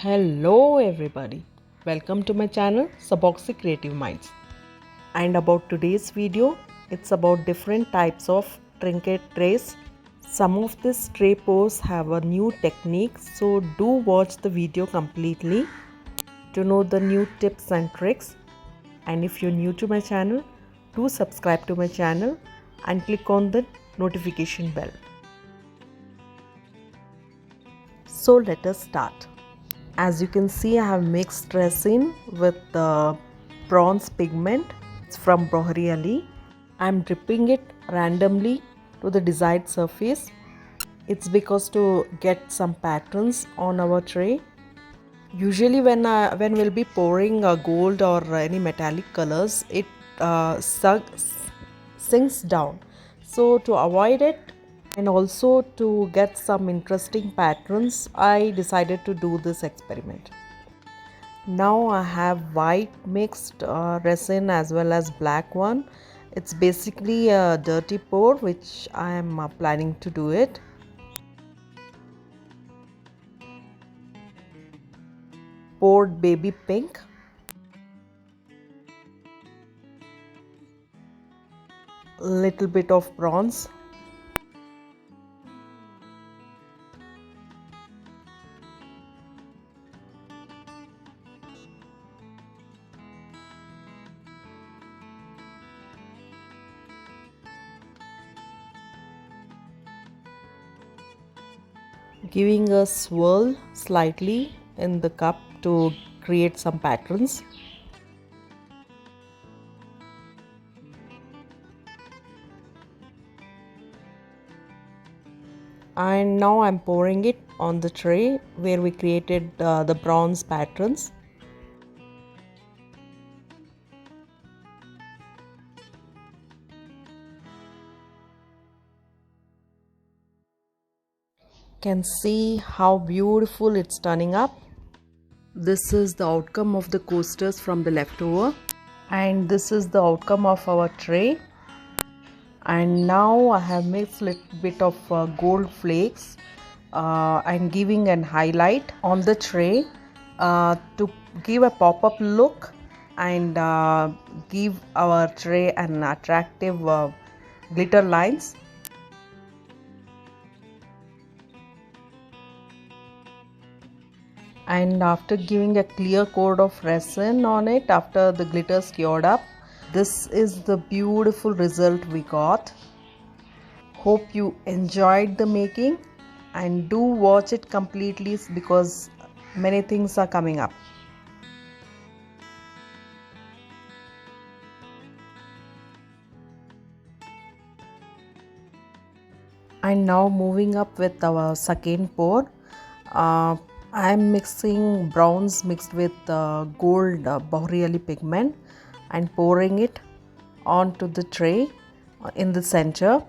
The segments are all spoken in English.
Hello everybody, welcome to my channel Saboxy Creative Minds. And about today's video, it's about different types of trinket trays. Some of these tray pours have a new technique, so do watch the video completely to know the new tips and tricks. And if you're new to my channel, do subscribe to my channel and click on the notification bell. So let us start. As you can see, I have mixed resin with bronze pigment. It's from Bohri. I'm dripping it randomly to the desired surface. It's because to get some patterns on our tray. Usually when we'll be pouring gold or any metallic colors, it sinks down. So to avoid it, and also to get some interesting patterns, I decided to do this experiment. Now I have white mixed resin as well as black one. It's basically a dirty pour which I am planning to do it. Poured baby pink. Little bit of bronze. Giving a swirl slightly in the cup to create some patterns. And now I'm pouring it on the tray where we created the bronze patterns. Can see how beautiful it's turning up. This is the outcome of the coasters from the leftover, and this is the outcome of our tray. And now I have mixed a little bit of gold flakes and giving an highlight on the tray to give a pop-up look and give our tray an attractive glitter lines. And after giving a clear coat of resin on it, after the glitters cured up, this is the beautiful result we got. Hope you enjoyed the making and do watch it completely because many things are coming up. And now moving up with our second pour. I am mixing browns mixed with gold Bohri pigment and pouring it onto the tray in the center.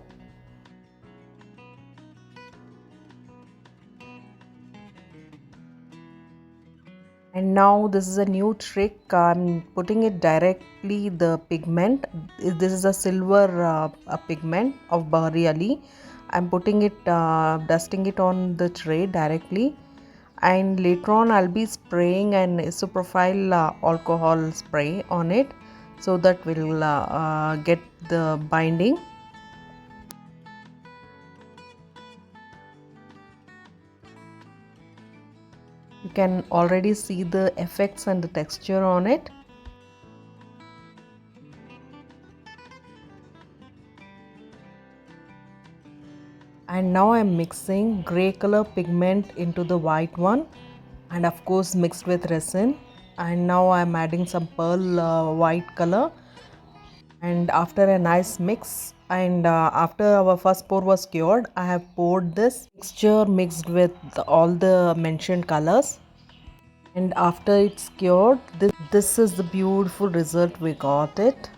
And now this is a new trick. I'm putting it directly the pigment. This is a silver pigment of Bohri. I'm putting it, dusting it on the tray directly. And later on I'll be spraying an isopropyl alcohol spray on it so that we'll get the binding. You can already see the effects and the texture on it. And now I'm mixing grey color pigment into the white one, and of course mixed with resin. And now I'm adding some pearl white color. And after a nice mix and after our first pour was cured, I have poured this mixture mixed with all the mentioned colors. And after it's cured, this is the beautiful result we got it.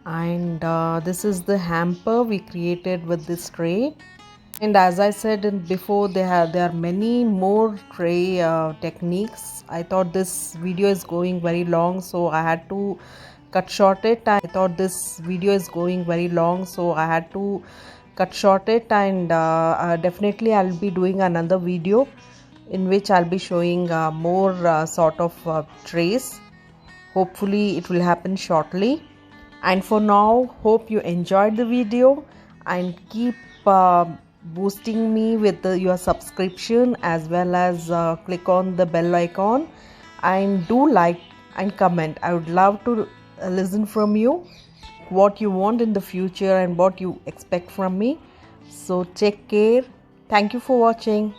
And this is the hamper we created with this tray. And as I said before, there are many more tray techniques. I thought this video is going very long, so I had to cut short it. I thought this video is going very long, so I had to cut short it. And definitely I'll be doing another video in which I'll be showing more sort of trays. Hopefully it will happen shortly. And for now, hope you enjoyed the video, and keep boosting me with your subscription, as well as click on the bell icon, and do like and comment. I would love to listen from you what you want in the future and what you expect from me. So take care. Thank you for watching.